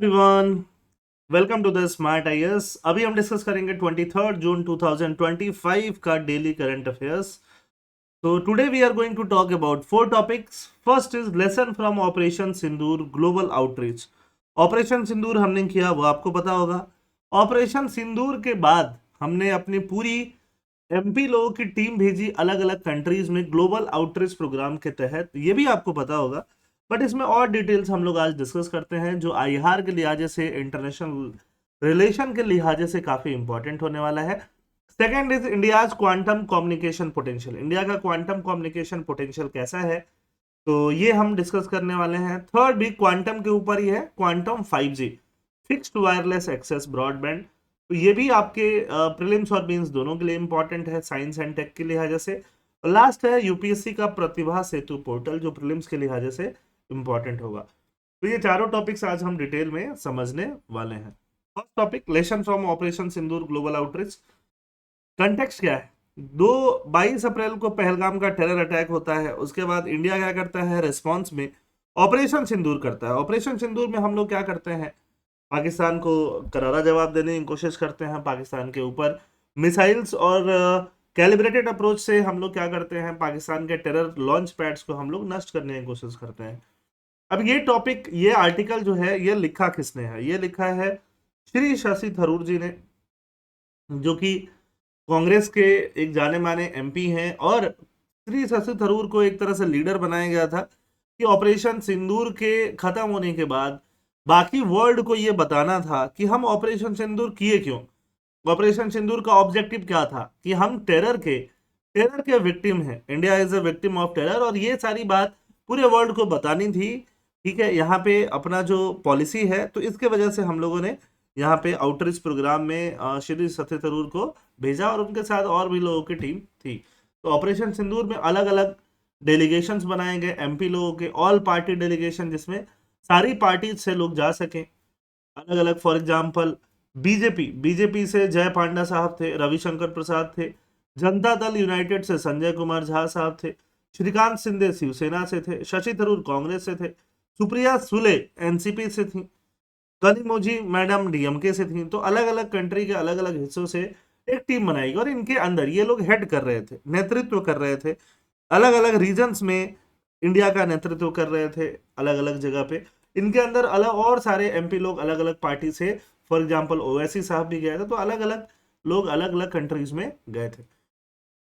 Everyone, welcome to the smart IAS. अभी हम discuss करेंगे 23 जून 2025 का डेली करंट अफेयर्स। तो today we are going to talk about four topics. First is lesson from operation Sindoor global outreach. Operation Sindoor हमने किया, वो आपको पता होगा। ऑपरेशन सिंदूर के बाद हमने अपनी पूरी एमपी लोगों की टीम भेजी अलग अलग कंट्रीज में ग्लोबल आउटरीच प्रोग्राम के तहत, ये भी आपको पता होगा। बट इसमें और डिटेल्स हम लोग आज डिस्कस करते हैं जो आईआर के लिहाजे से, इंटरनेशनल रिलेशन के लिहाजे से काफी इंपॉर्टेंट होने वाला है। Second is India's quantum communication potential. India का क्वांटम कम्युनिकेशन पोटेंशियल कैसा है, तो ये हम डिस्कस करने वाले हैं। थर्ड भी क्वांटम के ऊपर ही है, quantum 5G, fixed wireless access broadband. तो ये भी आपके प्रीलिम्स और मेंस दोनों के लिए इंपॉर्टेंट है, साइंस एंड टेक के लिहाजे से। और लास्ट है यूपीएससी का प्रतिभा सेतु पोर्टल, जो प्रीलिम्स के लिहाजे से इंपॉर्टेंट होगा। तो ये चारों टॉपिक्स आज हम डिटेल में समझने वाले हैं। First topic, lesson from operation Sindoor global outreach. Context क्या है? 22 अप्रैल को पहलगाम का टेरर अटैक होता है। उसके बाद इंडिया क्या करता है रिस्पॉन्स में? ऑपरेशन सिंदूर करता है। ऑपरेशन सिंदूर में हम लोग क्या करते हैं? पाकिस्तान को करारा जवाब देने की कोशिश करते हैं। पाकिस्तान के ऊपर मिसाइल्स और कैलिब्रेटेड अप्रोच से हम लोग क्या करते हैं? पाकिस्तान के टेरर लॉन्च पैड्स को हम लोग नष्ट करने की कोशिश करते हैं। अब ये टॉपिक, ये आर्टिकल जो है, ये लिखा किसने है? ये लिखा है श्री शशि थरूर जी ने, जो कि कांग्रेस के एक जाने माने एमपी हैं। और श्री शशि थरूर को एक तरह से लीडर बनाया गया था कि ऑपरेशन सिंदूर के खत्म होने के बाद बाकी वर्ल्ड को ये बताना था कि हम ऑपरेशन सिंदूर किए क्यों। ऑपरेशन सिंदूर का ऑब्जेक्टिव क्या था? कि हम टेरर के विक्टिम हैं, India is a victim of terror, और ये सारी बात पूरे वर्ल्ड को बतानी थी। ठीक है, यहाँ पे अपना जो पॉलिसी है, तो इसके वजह से हम लोगों ने यहाँ पे आउटरीच प्रोग्राम में श्री सत्य थरूर को भेजा, और उनके साथ और भी लोगों की टीम थी। तो ऑपरेशन सिंदूर में अलग अलग डेलीगेशंस बनाए गए एमपी लोगों के, ऑल पार्टी डेलीगेशन, जिसमें सारी पार्टी से लोग जा सकें अलग अलग। फॉर एग्जाम्पल बीजेपी से जय पांडा साहब थे, रविशंकर प्रसाद थे। जनता दल यूनाइटेड से संजय कुमार झा साहब थे। श्रीकांत शिंदे शिवसेना से थे। शशि थरूर कांग्रेस से थे। सुप्रिया सुले एनसीपी से थी। कनिमोझी मैडम डीएमके से थी। तो अलग अलग कंट्री के अलग अलग हिस्सों से एक टीम बनाई गई, और इनके अंदर ये लोग हेड कर रहे थे, नेतृत्व कर रहे थे। अलग अलग रीजन्स में इंडिया का नेतृत्व कर रहे थे, अलग अलग जगह पे। इनके अंदर अलग और सारे एमपी लोग अलग अलग पार्टी से, फॉर एग्जांपल ओवैसी साहब भी गए थे। तो अलग अलग लोग अलग अलग कंट्रीज में गए थे।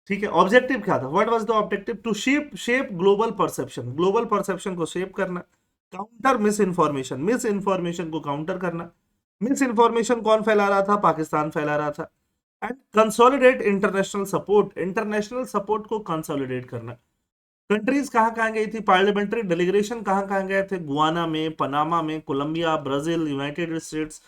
ठीक है, ऑब्जेक्टिव क्या था? What was the objective? To shape shape global perception, global perception को शेप करना। Counter misinformation, misinformation को काउंटर करना। मिस इन्फॉर्मेशन कौन फैला रहा था? पाकिस्तान फैला रहा था। And consolidate international support, international support को कंसोलिडेट करना। कंट्रीज कहाँ कहाँ गई थी? पार्लियामेंट्री डेलीगेशन कहाँ कहाँ गए थे? गुआना में, पनामा में, कोलंबिया, ब्राजील, यूनाइटेड स्टेट्स।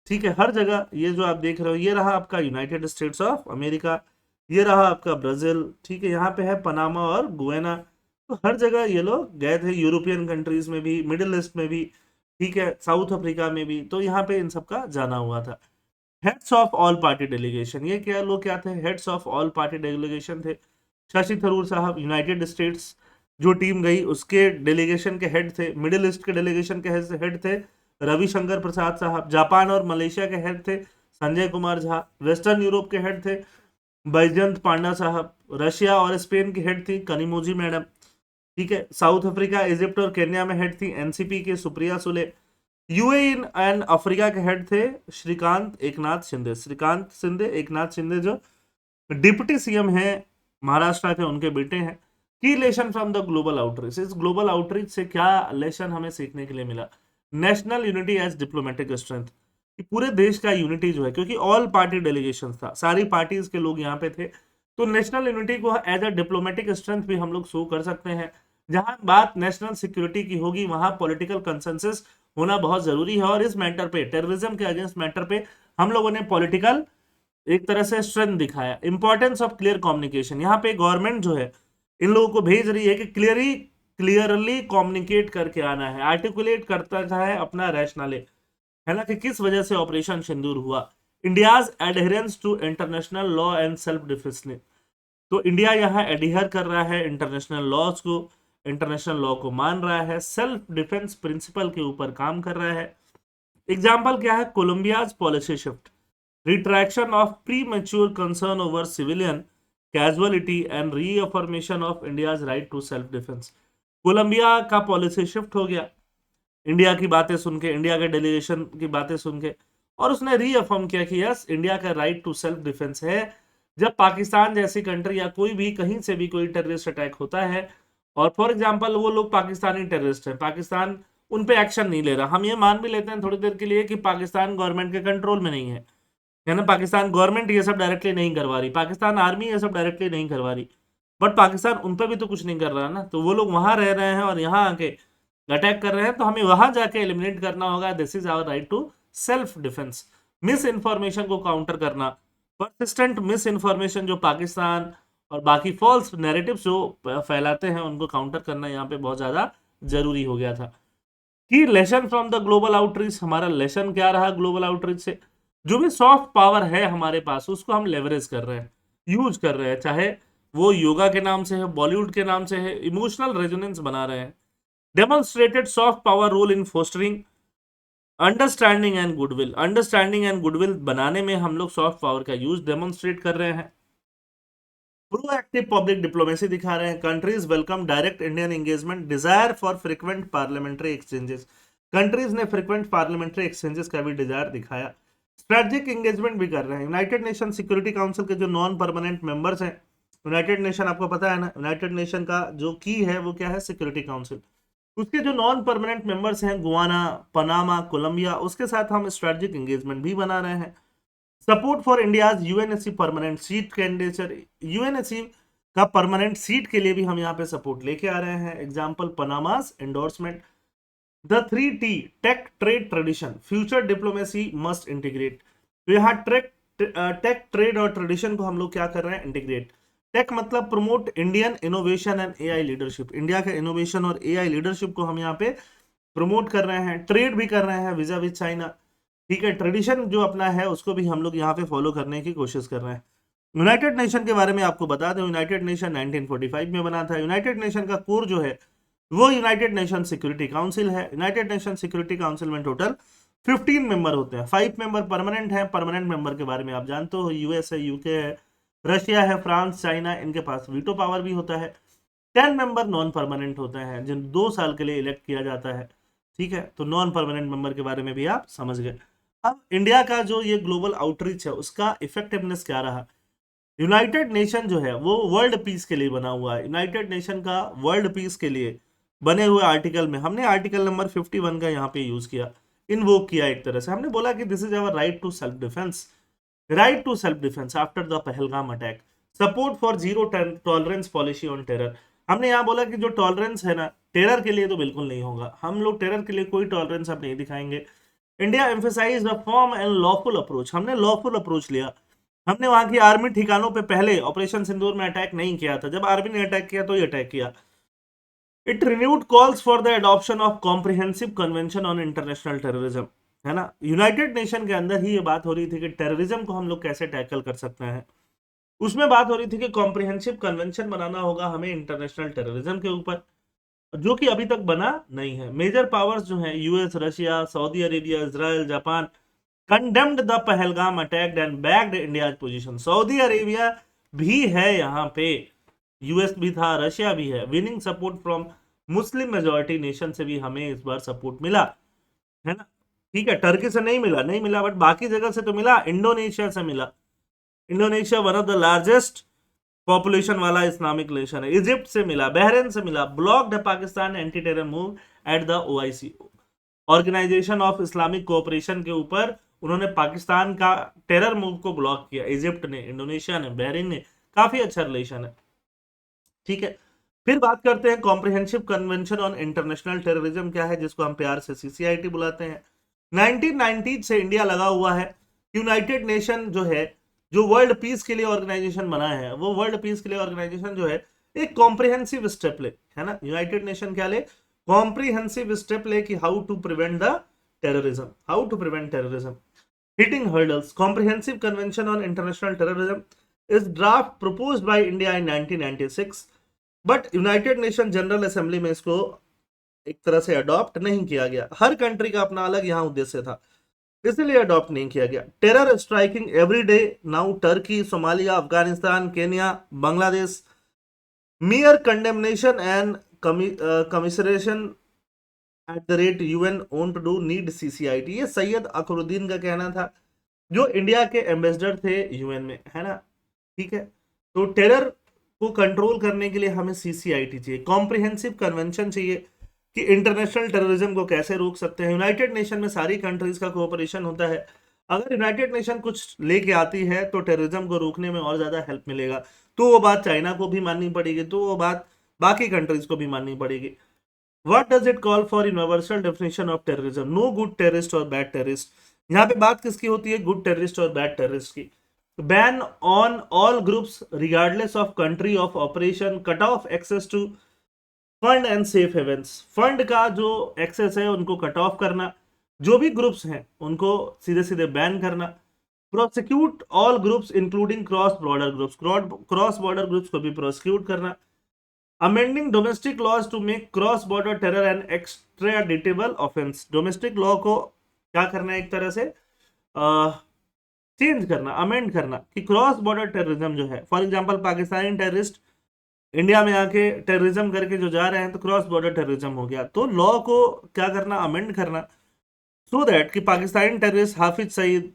ठीक है, हर जगह ये जो आप देख रहे हो, ये रहा आपका यूनाइटेड स्टेट्स ऑफ अमेरिका, ये रहा आपका ब्राजील। ठीक है, यहाँ पे है पनामा और गुआना। तो हर जगह ये लोग गए थे, यूरोपियन कंट्रीज में भी, मिडिल ईस्ट में भी, ठीक है, साउथ अफ्रीका में भी। तो यहाँ पे इन सबका जाना हुआ था। Heads of all party delegation, ये क्या लोग क्या थे? Heads of all party delegation थे। शशि थरूर साहब यूनाइटेड स्टेट्स जो टीम गई, उसके डेलीगेशन के हेड थे। मिडिल ईस्ट के डेलीगेशन के हेड थे रविशंकर प्रसाद साहब। जापान और मलेशिया के हेड थे संजय कुमार झा। वेस्टर्न यूरोप के हेड थे बैजयंत पांडा साहब। रशिया और स्पेन की हेड थी कनिमोजी मैडम। ठीक है, साउथ अफ्रीका, इजिप्ट और केन्या में हेड थी एनसीपी के Supriya Sule. UAE and Africa के हेड थे श्रीकांत एकनाथ शिंदे। श्रीकांत शिंदे, एकनाथ शिंदे जो डिप्टी सीएम हैं महाराष्ट्र के, उनके बेटे हैं। Key lesson from the global outreach, इस ग्लोबल आउटरीच से क्या लेसन हमें सीखने के लिए मिला? National unity as diplomatic strength, कि पूरे देश का यूनिटी जो है, क्योंकि ऑल पार्टी डेलीगेशन था, सारी पार्टीज के लोग यहाँ पे थे। तो नेशनल यूनिटी को एज अ डिप्लोमेटिक स्ट्रेंथ भी हम लोग शो कर सकते हैं। जहां बात नेशनल सिक्योरिटी की होगी, वहां पॉलिटिकल कंसेंसस होना बहुत जरूरी है। और इस मैटर पे, टेररिज्म के अगेंस्ट मैटर पे, हम लोगों ने पॉलिटिकल एक तरह से स्ट्रेंथ दिखाया। इंपॉर्टेंस ऑफ क्लियर कम्युनिकेशन, यहाँ पे गवर्नमेंट जो है इन लोगों को भेज रही है कि क्लियरली कम्युनिकेट करके आना है, आर्टिकुलेट करता है अपना रैशनले, है ना, कि किस वजह से ऑपरेशन सिंदूर हुआ। India's adherence to international law and self defence. तो इंडिया यहाँ एडियर कर रहा है इंटरनेशनल लॉज को, इंटरनेशनल लॉ को मान रहा है, सेल्फ डिफेंस प्रिंसिपल के ऊपर काम कर रहा है। एग्जाम्पल क्या है, Colombia's policy shift, retraction of premature concern over civilian casualty and reaffirmation of India's right to self defence. Colombia का पॉलिसी शिफ्ट हो गया इंडिया की बातें सुन के, इंडिया के डेलीगेशन की बातें सुन के, और उसने रीअफर्म किया कि यस, इंडिया का राइट टू सेल्फ डिफेंस है। जब पाकिस्तान जैसी कंट्री या कोई भी कहीं से भी कोई टेररिस्ट अटैक होता है, और फॉर एग्जांपल वो लोग पाकिस्तानी टेररिस्ट है, पाकिस्तान उन पे एक्शन नहीं ले रहा, हम ये मान भी लेते हैं थोड़ी देर के लिए कि पाकिस्तान गवर्नमेंट के कंट्रोल में नहीं है ना, पाकिस्तान गवर्नमेंट ये सब डायरेक्टली नहीं करवा रही, पाकिस्तान आर्मी ये सब डायरेक्टली नहीं करवा रही, बट पाकिस्तान उन पर भी तो कुछ नहीं कर रहा ना, तो वो लोग वहां रह रहे हैं और यहाँ आके अटैक कर रहे हैं, तो हमें वहां जाके एलिमिनेट करना होगा। This is our right to self defence. Misinformation को काउंटर करना, परसिस्टेंट मिस इन्फॉर्मेशन जो पाकिस्तान और बाकी फॉल्स नैरेटिव्स जो फैलाते हैं उनको काउंटर करना यहाँ पे बहुत ज्यादा जरूरी हो गया था। कि lesson from the global outreach, हमारा लेसन क्या रहा ग्लोबल आउटरीच से, जो भी सॉफ्ट पावर है हमारे पास उसको हम लेवरेज कर रहे हैं, यूज कर रहे हैं, चाहे वो योगा के नाम से है, बॉलीवुड के नाम से है, इमोशनल रेजोनेंस बना रहे हैं। Demonstrated soft power role in fostering understanding and goodwill, understanding and goodwill बनाने में हम लोग सॉफ्ट पावर का यूज डेमोन्स्ट्रेट कर रहे हैं। प्रोएक्टिव पब्लिक डिप्लोमेसी दिखा रहे हैं। Countries welcome direct Indian engagement, desire for frequent parliamentary exchanges, countries ने फ्रीक्वेंट पार्लियामेंट्री एक्सचेंजेस का भी डिजायर दिखाया। स्ट्रेटेजिक एंगेजमेंट भी कर रहे हैं। यूनाइटेड नेशन सिक्योरिटी काउंसिल के जो नॉन परमानेंट मेंबर्स हैं, यूनाइटेड नेशन आपको पता है ना, यूनाइटेड नेशन का जो की है वो क्या है, सिक्योरिटी काउंसिल, उसके जो नॉन परमानेंट मेंबर्स हैं गुआना, पनामा, कोलंबिया, उसके साथ हम स्ट्रेटेजिक एंगेजमेंट भी बना रहे हैं। Support for India's UNSC permanent seat candidature, UNSC का परमानेंट सीट के लिए भी हम यहाँ पे सपोर्ट लेके आ रहे हैं। Example Panama's endorsement. The 3T, tech, trade, tradition, future diplomacy must integrate. तो यहाँ टेक, ट्रेड और ट्रेडिशन को हम लोग क्या कर रहे हैं, इंटीग्रेट। टेक मतलब promote Indian innovation and AI leadership, India के इनोवेशन और एआई लीडरशिप को हम यहाँ पे प्रमोट कर रहे हैं। ट्रेड भी कर रहे हैं वीजा विद चाइना, ठीक है। ट्रेडिशन जो अपना है उसको भी हम लोग यहाँ पे फॉलो करने की कोशिश कर रहे हैं। यूनाइटेड नेशन के बारे में आपको बता दें, यूनाइटेड नेशन 1945 में बना था। यूनाइटेड नेशन का कोर जो है वो यूनाइटेड नेशन सिक्योरिटी काउंसिल है। यूनाइटेड नेशन सिक्योरिटी काउंसिल में टोटल 15 मेंबर होते हैं। 5 मेंबर परमानेंट हैं। परमानेंट मेंबर के बारे में आप जानते हो, यूएस है, यूके है, रशिया है, फ्रांस, चाइना, इनके पास वीटो पावर भी होता है। 10 मेंबर नॉन परमानेंट होते हैं जिन 2 साल के लिए इलेक्ट किया जाता है, ठीक है। तो नॉन परमानेंट मेंबर के बारे में भी आप समझ गए। अब इंडिया का जो ये ग्लोबल आउटरीच है उसका इफेक्टिवनेस क्या रहा। यूनाइटेड नेशन जो है वो वर्ल्ड पीस के लिए बना हुआ है। यूनाइटेड नेशन का वर्ल्ड पीस के लिए बने हुए आर्टिकल में हमने आर्टिकल नंबर 51 का यहाँ पे यूज किया, इन्वोक किया। एक तरह से हमने बोला कि this is our right to self defence, right to self defence after the Pahalgam attack, support for zero tolerance policy on terror. हमने यहाँ बोला कि जो टॉलरेंस है ना टेरर के लिए तो बिल्कुल नहीं होगा, हम लोग टेरर के लिए कोई टॉलरेंस अब नहीं दिखाएंगे। India emphasise the firm and lawful approach, हमने लॉफुल अप्रोच लिया। हमने वहां की आर्मी ठिकानों पे पहले ऑपरेशन सिंदूर में अटैक नहीं किया था, जब आर्मी ने अटैक किया तो ये अटैक किया। It renewed calls for the adoption of comprehensive convention on international terrorism, है ना। यूनाइटेड नेशन के अंदर ही ये बात हो रही थी कि टेररिज्म को हम लोग कैसे टैकल कर सकते हैं। उसमें बात हो रही थी कि कॉम्प्रिहेंसिव कन्वेंशन बनाना होगा हमें इंटरनेशनल टेररिज्म के ऊपर, जो कि अभी तक बना नहीं है। मेजर पावर्स जो हैं US, Russia, Saudi Arabia, Israel, Japan condemned the Pahalgam attack and backed India's position. Saudi Arabia भी है यहाँ पे, यूएस भी था, रशिया भी है। Winning support from Muslim majority nation से भी हमें इस बार सपोर्ट मिला, है ना, ठीक है। टर्की से नहीं मिला बट बाकी जगह से तो मिला। इंडोनेशिया से मिला, Indonesia one of the largest population वाला इस्लामिक नेशन है। इजिप्ट से मिला, बहरीन से मिला। Blocked Pakistan anti terror move at the OIC, organisation of Islamic cooperation के ऊपर उन्होंने पाकिस्तान का टेरर मूव को ब्लॉक किया। इजिप्ट ने, इंडोनेशिया ने, बहरीन ने, काफी अच्छा रिलेशन है, ठीक है। फिर बात करते हैं comprehensive convention on international terrorism क्या है, जिसको हम प्यार से सीसीआईटी बुलाते हैं। 1990 से इंडिया लगा हुआ है। यूनाइटेड नेशन जो है, जो वर्ल्ड पीस के लिए ऑर्गेनाइजेशन बना है, वो वर्ल्ड पीस के लिए ऑर्गेनाइजेशन जो है एक कॉम्प्रिहेंसिव स्टेप ले, है ना। यूनाइटेड नेशन क्या ले, कॉम्प्रिहेंसिव स्टेप ले कि how to prevent the terrorism, how to prevent terrorism. Hitting hurdles, comprehensive convention on international terrorism is draft proposed by India in 1996, but United Nation General Assembly में इसको एक तरह से adopt नहीं किया गया। हर कंट्री का अपना अलग यहाँ उद्देश्य था। इसलिए अडॉप्ट नहीं किया गया। Terror striking every day now, Turkey, Somalia, Afghanistan, Kenya, Bangladesh, mere condemnation and commiseration at the rate UN won't do need CCIT। ये सैयद अकरुद्दीन का कहना था, जो इंडिया के एम्बेसडर थे यूएन में, है ना, ठीक है। तो टेरर को कंट्रोल करने के लिए हमें सीसीआईटी चाहिए, कॉम्प्रिहेंसिव कन्वेंशन चाहिए कि इंटरनेशनल टेररिज्म को कैसे रोक सकते हैं। यूनाइटेड नेशन में सारी कंट्रीज का कोऑपरेशन होता है। अगर यूनाइटेड नेशन कुछ लेके आती है तो टेररिज्म को रोकने में और ज्यादा हेल्प मिलेगा। तो वो बात चाइना को भी माननी पड़ेगी, तो वो बात बाकी कंट्रीज को भी माननी पड़ेगी। What does it call for universal definition of terrorism? No good terrorist और बैड टेररिस्ट। यहाँ पे बात किसकी होती है? गुड टेररिस्ट और बैड टेररिस्ट की। Ban on all groups regardless of country of operation, cut off access to fund and safe havens. Fund का जो एक्सेस है उनको कट ऑफ करना, जो भी ग्रुप्स हैं उनको सीधे सीधे बैन करना। Prosecute all groups including cross border groups, cross border groups को भी प्रोसिक्यूट करना। Amending domestic laws to make cross border terror and extraditable offence. Domestic law को क्या करना है, एक तरह से चेंज करना, अमेंड करना कि क्रॉस बॉर्डर टेररिज्म जो है, for example Pakistani terrorist India में आके टेररिज्म करके जो जा रहे हैं तो क्रॉस बॉर्डर टेररिज्म हो गया। तो लॉ को क्या करना, अमेंड करना, सो दैट कि पाकिस्तानी टेररिस्ट हाफिज सईद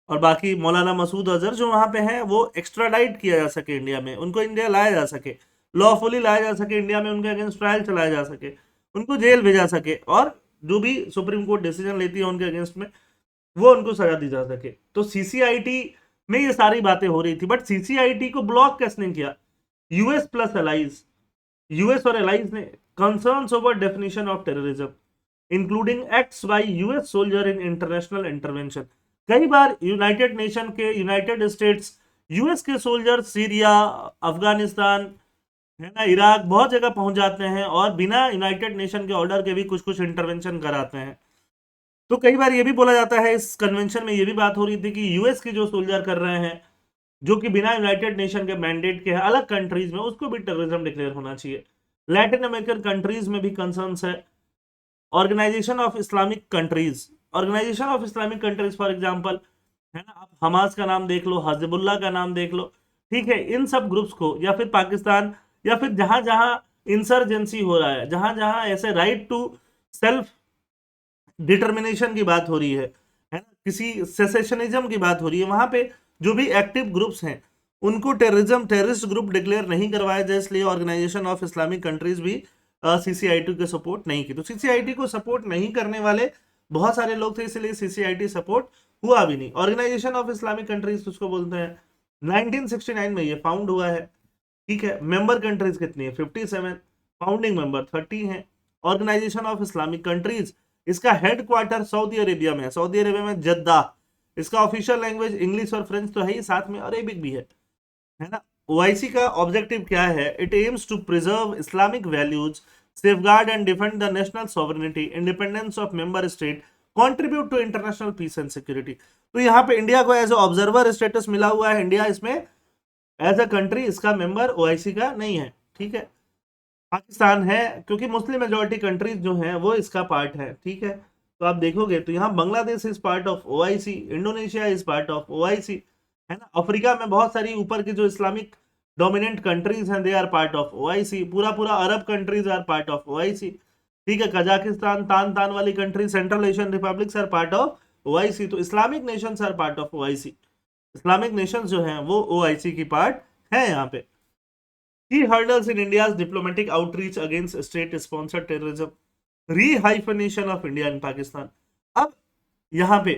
और बाकी मौलाना मसूद अजहर जो वहां पे हैं वो एक्स्ट्राडाइट किया जा सके इंडिया में, उनको इंडिया लाया जा सके, लॉफुली लाया जा सके इंडिया में, उनके अगेंस्ट ट्रायल चलाया जा सके, उनको जेल भेजा सके, और जो भी सुप्रीम कोर्ट डिसीजन लेती है उनके अगेंस्ट में वो उनको सजा दी जा सके। तो सीसीआईटी में ये सारी बातें हो रही थी, बट सीसीआईटी को ब्लॉक किसने किया? US plus allies. यूएस और एलाइज ने concerns over definition of terrorism including acts by US soldier in international intervention. कई बार यूनाइटेड नेशन के, यूनाइटेड स्टेट्स, यूएस के सोल्जर सीरिया, अफगानिस्तान, है ना, इराक, बहुत जगह पहुंच जाते हैं और बिना यूनाइटेड नेशन के ऑर्डर के भी कुछ कुछ इंटरवेंशन कराते हैं। तो कई बार ये भी बोला जाता है, इस कन्वेंशन में ये भी बात हो रही थी कि यूएस के जो सोल्जर कर रहे हैं जो कि बिना यूनाइटेड नेशन के मैंडेट के हैं अलग कंट्रीज में, उसको भी टेररिज्म डिक्लेयर होना चाहिए। लैटिन अमेरिकन कंट्रीज में भी कंसर्न्स है। Organisation of Islamic countries, organisation of Islamic countries for example, है ना, आप हमास का नाम देख लो, हिजबुल्लाह का नाम देख लो, ठीक है, इन सब ग्रुप्स को, या फिर पाकिस्तान, या फिर जहां जहां इंसर्जेंसी हो रहा है, जहां जहां ऐसे राइट टू सेल्फ डिटर्मिनेशन की बात हो रही है ना, किसी सेसेशनिज्म की बात हो रही है, वहां पे जो भी एक्टिव ग्रुप्स हैं उनको टेररिस्ट ग्रुप डिक्लेयर नहीं करवाया जाए। इसलिए ऑर्गेनाइजेशन ऑफ इस्लामिक कंट्रीज भी सीसीआईटी को सपोर्ट नहीं की। तो सीसीआईटी को सपोर्ट नहीं करने वाले बहुत सारे लोग थे, इसलिए सीसीआईटी सपोर्ट हुआ भी नहीं। ऑर्गेनाइजेशन ऑफ इस्लामिक कंट्रीज उसको बोलते हैं, 1969 में ये फाउंड हुआ है, ठीक है। मेंबर कंट्रीज कितनी है? 57। फाउंडिंग मेंबर 30 हैं। ऑर्गेनाइजेशन ऑफ इस्लामिक कंट्रीज, इसका हेडक्वार्टर सऊदी अरेबिया में है, सऊदी अरेबिया में जद्दा। इसका ऑफिशियल लैंग्वेज इंग्लिश और फ्रेंच तो है ही, साथ में अरेबिक भी है ना। ओआईसी का ऑब्जेक्टिव क्या है? It aims to preserve Islamic values, safeguard and defend the national sovereignty, independence of member state, contribute to international peace and security. तो यहाँ पे इंडिया को एज ऑब्जर्वर स्टेटस मिला हुआ है। इंडिया इसमें एज अ कंट्री इसका मेंबर ओआईसी का नहीं है, ठीक है। पाकिस्तान है क्योंकि मुस्लिम मेजोरिटी कंट्रीज जो हैं वो इसका पार्ट है, ठीक है। तो आप देखोगे तो यहाँ Bangladesh is part of OIC, Indonesia is part of OIC, है ना। अफ्रीका में बहुत सारी ऊपर की जो इस्लामिक डोमिनेंट कंट्रीज हैं they are part of OIC. पूरा पूरा Arab countries are part of OIC, ठीक है। कजाकिस्तान, तान वाली country, central Asian republics are part of OIC. तो Islamic nations are part of OIC. Islamic nations जो हैं वो ओआईसी की पार्ट है यहाँ पे। Key hurdles in India's diplomatic outreach against state-sponsored terrorism, rehyphenation of India and Pakistan। अब यहाँ पे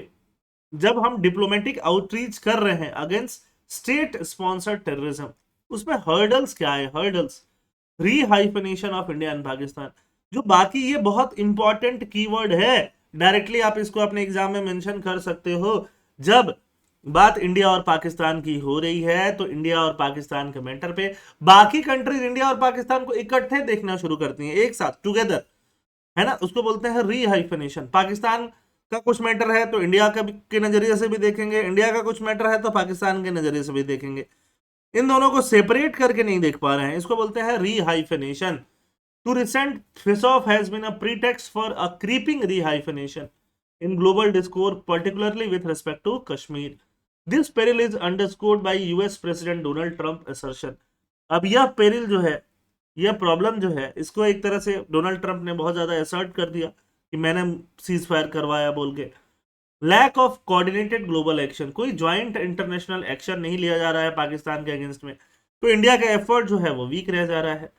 जब हम डिप्लोमेटिक आउटरीच कर रहे हैं अगेंस्ट स्टेट स्पॉन्सर्ड टेररिज्म, उसमें हर्डल्स क्या है? Hurdles, rehyphenation of India and Pakistan. जो बाकी ये बहुत इंपॉर्टेंट कीवर्ड है, डायरेक्टली आप इसको अपने एग्जाम में मेंशन कर सकते हो। जब बात इंडिया और पाकिस्तान की हो रही है तो इंडिया और पाकिस्तान के मैटर पे बाकी कंट्रीज इंडिया और पाकिस्तान को इकट्ठे देखना शुरू करती हैं, एक साथ, टुगेदर, है ना। उसको बोलते हैं रीहाइफनेशन। पाकिस्तान का कुछ मैटर है तो इंडिया के नजरिए से भी देखेंगे, इंडिया का कुछ मैटर है तो पाकिस्तान के नजरिए से भी देखेंगे। इन दोनों को सेपरेट करके नहीं देख पा रहे हैं, इसको बोलते हैं rehyphenation. Two recent phase of has been a pretext for a creeping rehyphenation. in global discourse, particularly with respect to Kashmir. This peril is underscored by US President Donald Trump assertion. अब यह peril जो है, यह problem जो है, इसको एक तरह से डोनाल्ड ट्रंप ने बहुत ज्यादा असर्ट कर दिया कि मैंने सीज फायर करवाया बोल के। Lack of coordinated global action, कोई ज्वाइंट इंटरनेशनल एक्शन नहीं लिया जा रहा है पाकिस्तान के अगेंस्ट में, तो इंडिया का एफर्ट जो है वो वीक रह जा रहा है।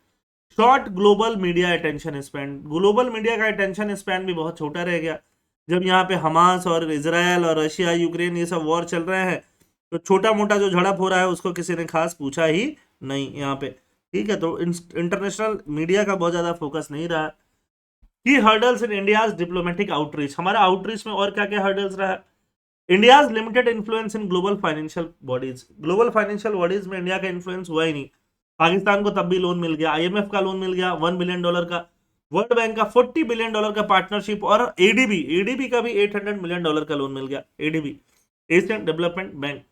Short global media attention span, global media का अटेंशन स्पैन भी बहुत छोटा रह गया। जब यहाँ पे हमास और इसराइल और रशिया यूक्रेन ये सब वॉर चल रहे हैं, तो छोटा मोटा जो झड़प हो रहा है उसको किसी ने खास पूछा ही नहीं यहाँ पे, ठीक है। तो इंटरनेशनल मीडिया का बहुत ज्यादा फोकस नहीं रहा। की hurdles in India's diplomatic outreach, हमारा आउटरीच में और क्या क्या हर्डल्स रहा। India's limited influence in global financial bodies, global financial bodies में इंडिया का इन्फ्लुएंस हुआ ही नहीं। पाकिस्तान को तब भी लोन मिल गया, आईएमएफ का लोन मिल गया $1 बिलियन का, वर्ल्ड बैंक का $40 बिलियन का पार्टनरशिप, और एडीबी का भी $800 मिलियन का लोन मिल गया, एडीबी एशियन डेवलपमेंट बैंक।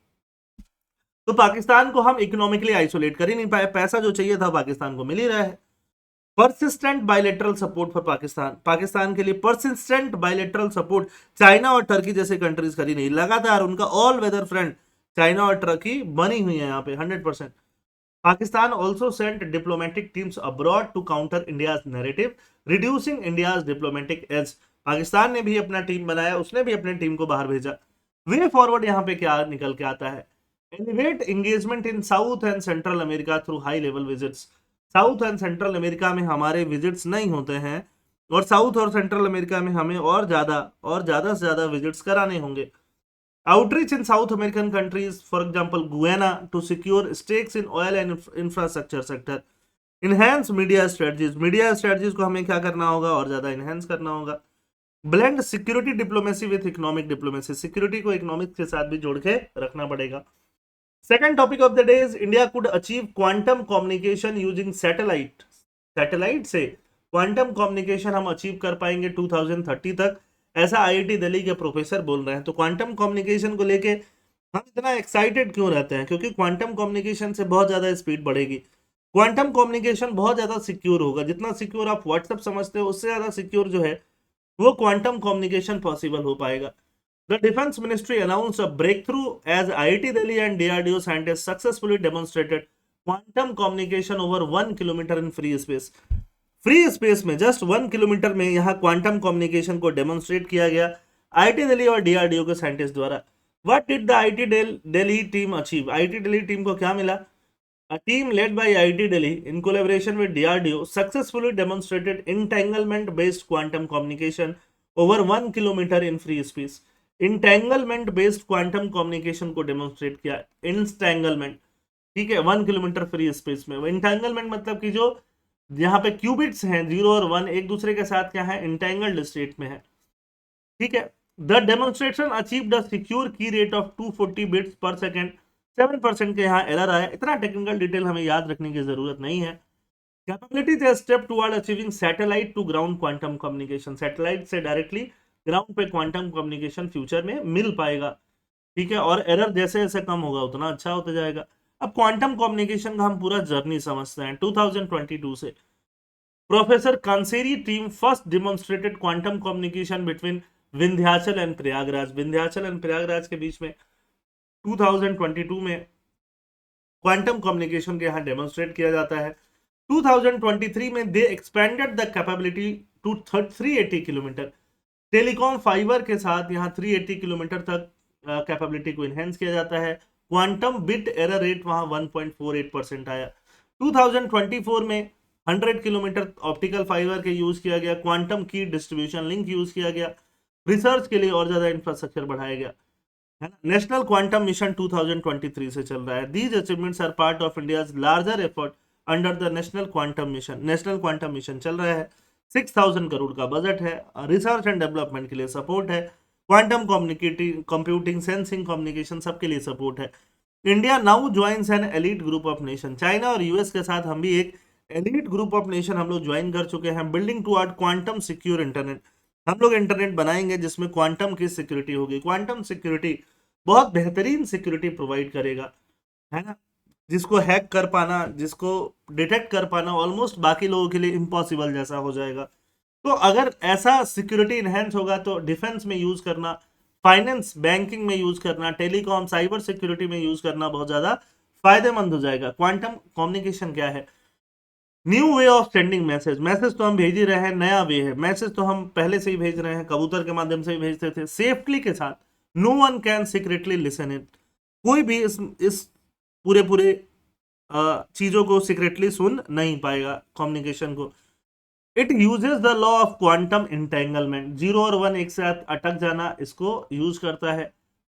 तो पाकिस्तान को हम इकोनॉमिकली आइसोलेट कर ही नहीं पाए, पैसा जो चाहिए था पाकिस्तान को मिल ही रहा है। Persistent bilateral support for Pakistan, Pakistan के लिए परसिस्टेंट बायलेटरल सपोर्ट चाइना और टर्की जैसे कंट्रीज करी नहीं, लगातार उनका ऑल वेदर फ्रेंड चाइना और टर्की बनी हुई है यहाँ पे 100%। Pakistan also sent diplomatic teams abroad to counter India's narrative, reducing India's diplomatic edge, Pakistan ने भी अपना टीम बनाया, उसने भी अपने टीम को बाहर भेजा। वे फॉरवर्ड यहाँ पे क्या निकल के आता है, elevate engagement in south and central America through high level visits, south and central America में हमारे विजिट्स नहीं होते हैं, और साउथ और सेंट्रल अमेरिका में हमें और ज्यादा से ज्यादा विजिट्स कराने होंगे। Outreach in South American countries, for example Guyana, to secure stakes in oil and infrastructure sector. Enhance media strategies, media strategies को हमें क्या करना होगा, और ज्यादा इनहेंस करना होगा। Blend security diplomacy with economic diplomacy, security को इकोनॉमिक के साथ भी जोड़ के रखना पड़ेगा। Second topic of the day is India could achieve quantum communication using satellite. Satellite से क्वांटम कम्युनिकेशन हम अचीव कर पाएंगे 2030 तक, ऐसा आईआईटी दिल्ली के प्रोफेसर बोल रहे हैं। तो क्वांटम कम्युनिकेशन को लेके हम इतना एक्साइटेड क्यों रहते हैं, क्योंकि क्वांटम कम्युनिकेशन से बहुत ज्यादा स्पीड बढ़ेगी, क्वांटम कम्युनिकेशन बहुत ज्यादा सिक्योर होगा। जितना सिक्योर आप व्हाट्सएप समझते हो, उससे ज्यादा सिक्योर जो है वो क्वांटम कम्युनिकेशन पॉसिबल हो पाएगा। The Defense Ministry announced a breakthrough as IIT Delhi and DRDO scientists successfully demonstrated quantum communication over 1 kilometer in free space. Free space में जस्ट 1 किलोमीटर में यहाँ क्वांटम कम्युनिकेशन को demonstrate किया गया IIT Delhi और DRDO के साइंटिस्ट द्वारा। What did the IIT Delhi team achieve, IIT Delhi team को क्या मिला। A team led by IIT Delhi in collaboration with DRDO successfully demonstrated entanglement based quantum communication over 1 kilometer in free space. Entanglement based quantum communication को demonstrate किया। इंस्टेंगलमेंट, ठीक है, 1 kilometre free space में। Entanglement मतलब कि जो यहाँ पे क्यूबिट्स हैं 0 और 1 एक दूसरे के साथ क्या है, इंटेंगल्ड स्टेट में है, ठीक है। The demonstration achieved a secure की रेट ऑफ 240 बिट्स पर सेकेंड, 7% के यहाँ एरर आया। इतना टेक्निकल डिटेल हमें याद रखने की जरूरत नहीं है। Capability the step toward achieving satellite to ground quantum communication, satellite से डायरेक्टली ग्राउंड पे क्वांटम कम्युनिकेशन फ्यूचर में मिल पाएगा, ठीक है। और एरर जैसे जैसे कम होगा उतना अच्छा होता जाएगा। अब क्वांटम कम्युनिकेशन का हम पूरा जर्नी समझते हैं। 2022 से professor Kanseri team first demonstrated quantum communication between Vindhyachal and Prayagraj, Vindhyachal and Prayagraj के बीच में 2022 में क्वांटम कम्युनिकेशन के यहाँ डेमोन्स्ट्रेट किया जाता है। 2023 में they expanded the capability to 380 kilometres, telecom fibre के साथ यहाँ 380 किलोमीटर तक कैपेबिलिटी को इनहेंस किया जाता है। क्वांटम बिट एरर रेट वहां 1.48% आया। 2024 में 100 किलोमीटर ऑप्टिकल फाइबर के यूज किया गया, quantum key distribution link use किया गया, रिसर्च के लिए और ज्यादा इंफ्रास्ट्रक्चर बढ़ाया गया, है ना। नेशनल क्वांटम मिशन 2023 से चल रहा है। These achievements are part of India's larger effort under the national quantum mission. National quantum mission चल रहा है, 6000 करोड़ का बजट है, रिसर्च एंड डेवलपमेंट के लिए सपोर्ट है, क्वांटम कंप्यूटिंग, सेंसिंग, कम्युनिकेशन सबके लिए सपोर्ट है। India now joins N elite group of nation, China और यूएस के साथ हम भी एक एलीट ग्रुप ऑफ नेशन हम लोग ज्वाइन कर चुके हैं। Building toward quantum secure internet, हम लोग इंटरनेट बनाएंगे जिसमें क्वांटम की सिक्योरिटी होगी। क्वांटम सिक्योरिटी बहुत बेहतरीन सिक्योरिटी प्रोवाइड करेगा, है ना, जिसको हैक कर पाना, जिसको डिटेक्ट कर पाना ऑलमोस्ट बाकी लोगों के लिए इम्पॉसिबल जैसा हो जाएगा। तो अगर ऐसा सिक्योरिटी इनहेंस होगा तो डिफेंस में यूज करना, फाइनेंस बैंकिंग में यूज करना, टेलीकॉम साइबर सिक्योरिटी में यूज करना बहुत ज्यादा फायदेमंद हो जाएगा। क्वांटम कम्युनिकेशन क्या है? New way of sending message. Message तो हम भेज ही रहे हैं, नया वे है। मैसेज तो हम पहले से ही भेज रहे हैं, कबूतर के माध्यम से ही भेजते थे, सेफ्टी के साथ। No one can secretly listen it. कोई भी इस पूरे पूरे चीजों को सीक्रेटली सुन नहीं पाएगा कम्युनिकेशन को। It uses the law of quantum entanglement. 0 और 1 एक साथ अटक जाना, इसको यूज करता है।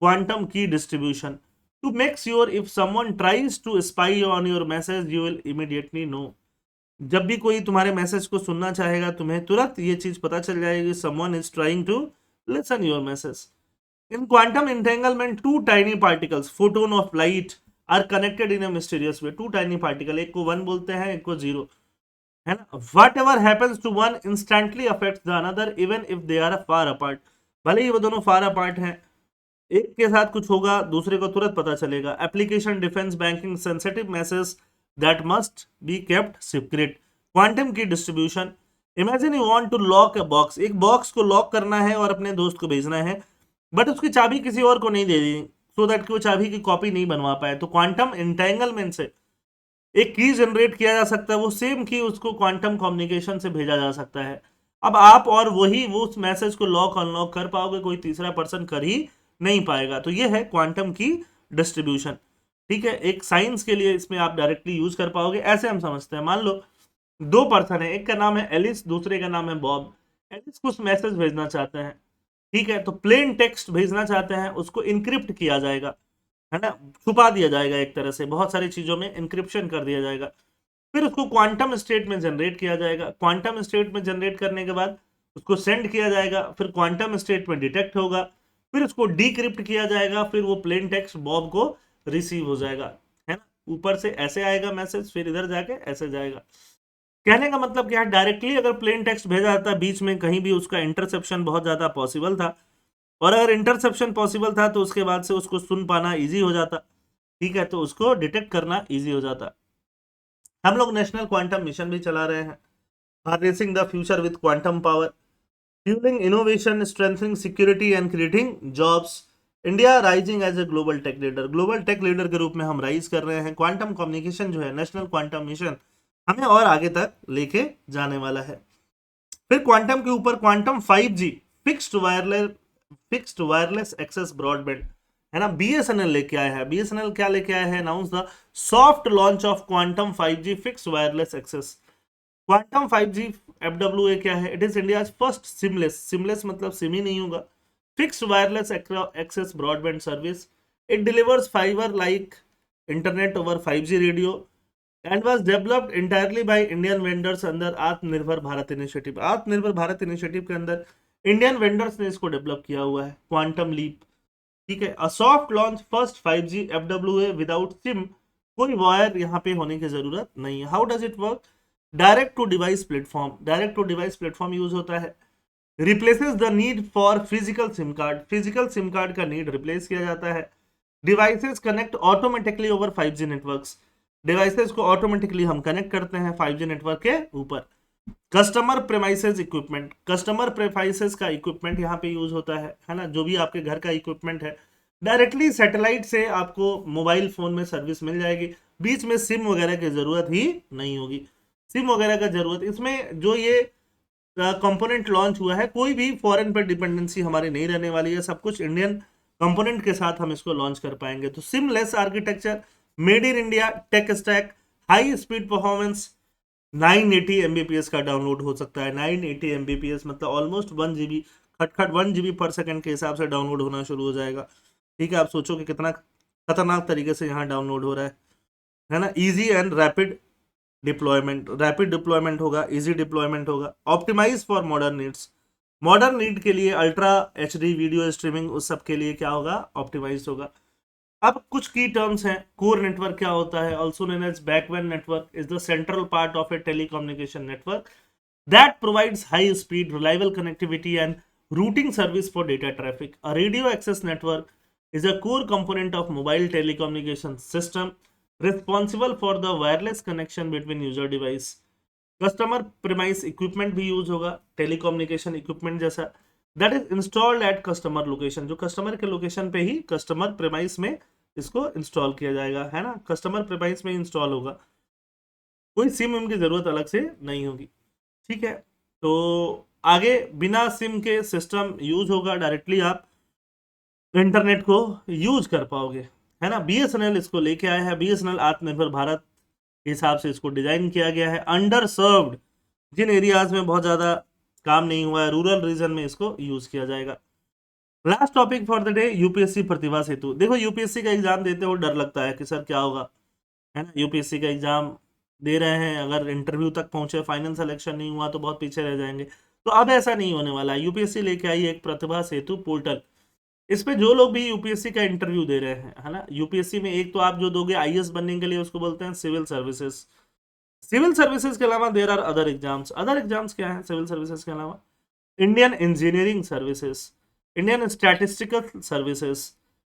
Quantum key distribution to make sure if someone tries to spy on your message you will immediately know. जब भी कोई तुम्हारे मैसेज को सुनना चाहेगा, तुम्हें तुरंत ये चीज पता चल जाएगी, someone is trying to listen your message. In quantum entanglement two tiny particles photon of light are connected in a mysterious way. Two tiny particle, एक को 1 बोलते हैं, एक को 0, है ना। Whatever happens to one instantly affects the another even if they are far apart. भले ही वो दोनों फार अपार्ट हैं, एक के साथ कुछ होगा दूसरे को तुरंत पता चलेगा। Application defence banking sensitive message that must be kept secret. Quantum key distribution, imagine you want to lock a box. एक बॉक्स को लॉक करना है और अपने दोस्त को भेजना है, बट उसकी चाबी किसी और को नहीं दे दी, सो दैट वो चाबी की कॉपी नहीं बनवा पाए। तो क्वांटम एंटेंगलमेंट से एक की जनरेट किया जा सकता है, वो सेम की उसको क्वांटम कम्युनिकेशन से भेजा जा सकता है। अब आप और वही वो उस मैसेज को लॉक अनलॉक कर पाओगे, कोई तीसरा पर्सन कर ही नहीं पाएगा। तो ये है क्वांटम की डिस्ट्रीब्यूशन। ठीक है, एक साइंस के लिए इसमें आप डायरेक्टली यूज कर पाओगे। ऐसे हम समझते हैं, मान लो 2 पर्सन है, एक का नाम है एलिस, दूसरे का नाम है बॉब। एलिस कुछ मैसेज भेजना चाहते हैं, ठीक है, तो प्लेन टेक्स्ट भेजना चाहते हैं, उसको इनक्रिप्ट किया जाएगा, है ना, छुपा दिया जाएगा, एक तरह से बहुत सारी चीजों में इंक्रिप्शन कर दिया जाएगा। फिर उसको क्वांटम स्टेट में जनरेट किया जाएगा। क्वांटम स्टेट में जनरेट करने के बाद उसको सेंड किया जाएगा, फिर क्वांटम स्टेट में डिटेक्ट होगा, फिर उसको डीक्रिप्ट किया जाएगा, फिर वो प्लेन टेक्स्ट बॉब को रिसीव हो जाएगा, है ना। ऊपर से ऐसे आएगा मैसेज, फिर इधर जाके ऐसे जाएगा। कहने का मतलब क्या है, डायरेक्टली अगर प्लेन टेक्स्ट भेजा जाता, बीच में कहीं भी उसका इंटरसेप्शन बहुत ज्यादा पॉसिबल था, और अगर इंटरसेप्शन पॉसिबल था तो उसके बाद से उसको सुन पाना इजी हो जाता, ठीक है, तो उसको डिटेक्ट करना इजी हो जाता। हम लोग नेशनल क्वांटम मिशन भी चला रहे हैं, harnessing the future with quantum power, fuelling innovation, strengthening security and creating jobs. India rising as a global tech leader. Global tech leader के रूप में हम राइज कर रहे हैं। क्वांटम कम्युनिकेशन जो है, नेशनल क्वांटम मिशन हमें और आगे तक लेके जाने वाला है। फिर क्वांटम के ऊपर quantum 5G, fixed wireless access broadband, है ना, बीएसएनएल लेके आया है। बीएसएनएल क्या लेके आया है? Announce the soft launch of quantum 5G fixed wireless access. Quantum 5G FWA क्या है? It is India first seamless, seamless मतलब सिम ही नहीं होगा, fixed wireless access broadband service. It delivers fibre like internet over 5G radio and was developed entirely by Indian vendors under आत्मनिर्भर Bharat initiative. आत्मनिर्भर Bharat initiative के अंदर इंडियन वेंडर्स ने इसको डेवलप किया हुआ है, क्वांटम लीप। ठीक है, a soft launch first 5G FWA without SIM, कोई वायर यहाँ पे होने की जरूरत नहीं है। How does it work? Direct to device platform, direct to device platform use होता है। Replaces the need for physical SIM card, physical SIM card का नीड रिप्लेस किया जाता है। Devices connect automatically over 5G networks, devices को automatically हम connect करते हैं 5G नेटवर्क के ऊपर। Customer premises equipment, customer premises का इक्विपमेंट यहाँ पे यूज होता है ना, जो भी आपके घर का इक्विपमेंट है, डायरेक्टली सैटेलाइट से आपको मोबाइल फोन में सर्विस मिल जाएगी, बीच में सिम वगैरह की जरूरत ही नहीं होगी। सिम वगैरह का जरूरत, इसमें जो ये कंपोनेंट लॉन्च हुआ है, कोई भी फॉरेन पर डिपेंडेंसी हमारी नहीं रहने वाली है, सब कुछ इंडियन कंपोनेंट के साथ हम इसको लॉन्च कर पाएंगे। तो seamless architecture, made in India, tech stack, high speed performance, 980 MBPS का डाउनलोड हो सकता है। 980 MBPS मतलब ऑलमोस्ट 1 GB, खटखट 1 GB पर सेकंड के हिसाब से डाउनलोड होना शुरू हो जाएगा। ठीक है, आप सोचो कि कितना खतरनाक तरीके से यहाँ डाउनलोड हो रहा है ना। Easy and rapid deployment, rapid deployment होगा, इजी डिप्लॉयमेंट होगा। Optimise for modern needs, modern need के लिए अल्ट्रा HD वीडियो स्ट्रीमिंग, उस सब के लिए क्या होगा? ऑप्टिमाइज होगा। अब कुछ की टर्म्स हैं। कोर नेटवर्क क्या होता है? Also known as backbone network is the central part of a telecommunication network that provides high speed reliable connectivity and routing service for data traffic. A radio access network is a core component of mobile telecommunication system responsible for the wireless connection between user device customer premise equipment भी use होगा, telecommunication equipment जैसा, that is installed eight customer location, जो customer के location पे ही customer premise में इसको install किया जाएगा, है ना, कस्टमर प्रीमाइस में इंस्टॉल होगा, कोई सिम की जरूरत अलग से नहीं होगी। ठीक है, तो आगे बिना सिम के सिस्टम यूज होगा, डायरेक्टली आप इंटरनेट को यूज कर पाओगे, है ना। बीएसएनएल इसको लेके आया है, बीएसएनएल आत्मनिर्भर भारत के हिसाब से इसको डिजाइन किया गया है। अंडर सर्व्ड, जिन एरियाज में बहुत ज्यादा काम नहीं हुआ है, रूरल रीजन में इसको यूज किया जाएगा। Last topic for the day, UPSC Pratibha Setu. देखो यूपीएससी का एग्जाम देते हो डर लगता है कि सर क्या होगा, है ना, यूपीएससी का एग्जाम दे रहे हैं, अगर इंटरव्यू तक पहुंचे, फाइनल सिलेक्शन नहीं हुआ तो बहुत पीछे रह जाएंगे। तो अब ऐसा नहीं होने वाला है, यूपीएससी लेके आई एक प्रतिभा सेतु पोर्टल। इस पे जो लोग भी यूपीएससी का इंटरव्यू दे रहे हैं, है ना, यूपीएससी में एक तो आप जो दोगे आईएएस बनने के लिए उसको बोलते हैं सिविल सर्विसेज। सिविल सर्विसेज के अलावा there are other exams. Other exams क्या है सिविल सर्विसेज के अलावा? Indian engineering services, Indian statistical services,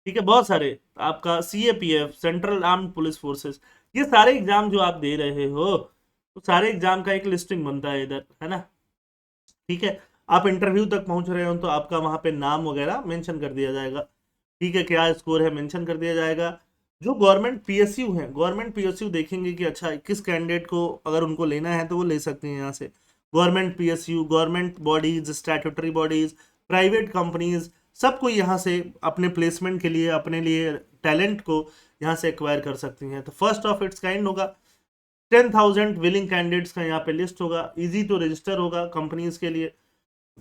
ठीक है, बहुत सारे, आपका CAPF, central armed police forces, ये सारे एग्जाम जो आप दे रहे हो, तो सारे एग्जाम का एक लिस्टिंग बनता है इधर, है ना। ठीक है, आप इंटरव्यू तक पहुंच रहे हो तो आपका वहां पे नाम वगैरह मेंशन कर दिया जाएगा, ठीक है, क्या स्कोर है मेंशन कर दिया जाएगा। जो गवर्नमेंट पीएसयू है, गवर्नमेंट पीएसयू देखेंगे कि अच्छा किस कैंडिडेट को अगर उनको लेना है तो वो ले सकते हैं यहाँ से। Government PSU, government bodies, statutory bodies, private companies, सबको यहाँ से अपने प्लेसमेंट के लिए, अपने लिए टैलेंट को यहाँ से एक्वायर कर सकती हैं। तो फर्स्ट ऑफ इट्स काइंड होगा, 10,000 विलिंग कैंडिडेट्स का यहाँ पे लिस्ट होगा, इजी टू रजिस्टर होगा कंपनीज के लिए,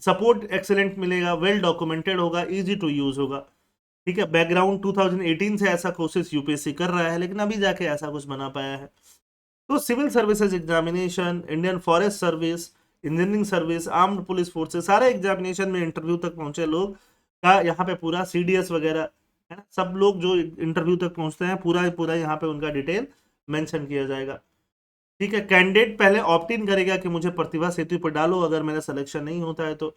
सपोर्ट एक्सेलेंट मिलेगा, वेल डॉक्यूमेंटेड होगा, इजी टू यूज होगा। ठीक है, बैकग्राउंड 2018 से ऐसा कोशिश यूपीएससी कर रहा है, लेकिन अभी जाके ऐसा कुछ बना पाया है। तो civil services examination, Indian forest service, engineering service, armed police forces, सारे एग्जामिनेशन में इंटरव्यू तक पहुंचे लोग का यहाँ पे पूरा सीडीएस वगैरह, है ना, सब लोग जो इंटरव्यू तक पहुंचते हैं पूरा पूरा यहाँ पे उनका डिटेल मेंशन किया जाएगा। ठीक है, कैंडिडेट पहले ऑप्ट इन करेगा कि मुझे प्रतिभा सेतु पर डालो, अगर मेरा सिलेक्शन नहीं होता है तो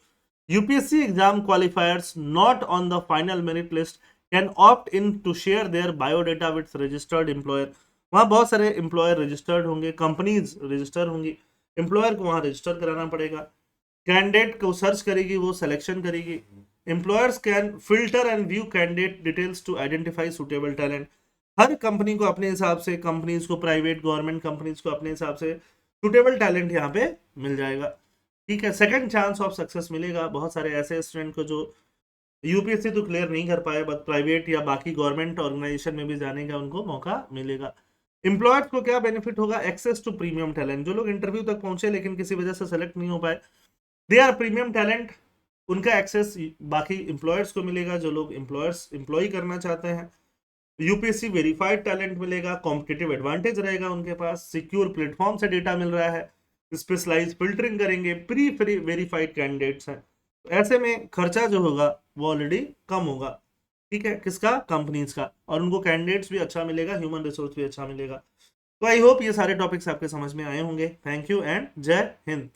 UPSC exam qualifiers not on the final merit list can opt in to share their biodata with registered employer. वहाँ बहुत सारे एम्प्लॉयर रजिस्टर्ड होंगे, कंपनीज रजिस्टर होंगी, एम्प्लॉयर को वहाँ रजिस्टर कराना पड़ेगा, कैंडिडेट को सर्च करेगी, वो सिलेक्शन करेगी। Employers can filter and view candidate details to identify suitable talent. हर कंपनी को अपने हिसाब से, कंपनीज को, प्राइवेट गवर्नमेंट कंपनीज को अपने हिसाब से सुटेबल टैलेंट यहाँ पे मिल जाएगा। ठीक है, सेकंड चांस ऑफ सक्सेस मिलेगा। बहुत सारे ऐसे स्टूडेंट को जो यूपीएससी तो क्लियर नहीं कर पाए, बट प्राइवेट या बाकी गवर्नमेंट ऑर्गेनाइजेशन में भी जाने का उनको मौका मिलेगा। एम्प्लॉयर्स को क्या बेनिफिट होगा? Access to premium talent. जो लोग इंटरव्यू तक पहुंचे लेकिन किसी वजह से सेलेक्ट नहीं हो पाए, दे आर प्रीमियम टैलेंट, उनका एक्सेस बाकी एम्प्लॉयर्स को मिलेगा, जो लोग एम्प्लॉयर्स एम्प्लॉय करना चाहते हैं। यूपीएससी वेरीफाइड टैलेंट मिलेगा, कॉम्पिटिटिव एडवांटेज रहेगा उनके पास, सिक्योर प्लेटफॉर्म से डेटा मिल रहा है, स्पेशलाइज फिल्टरिंग करेंगे, प्री फ्री वेरीफाइड कैंडिडेट्स हैं। तो ऐसे में खर्चा जो होगा वो ऑलरेडी कम होगा। ठीक है, किसका? कंपनीज का, और उनको कैंडिडेट्स भी अच्छा मिलेगा, ह्यूमन रिसोर्स भी अच्छा मिलेगा। तो आई होप ये सारे टॉपिक्स आपके समझ में आए होंगे। थैंक यू एंड जय हिंद।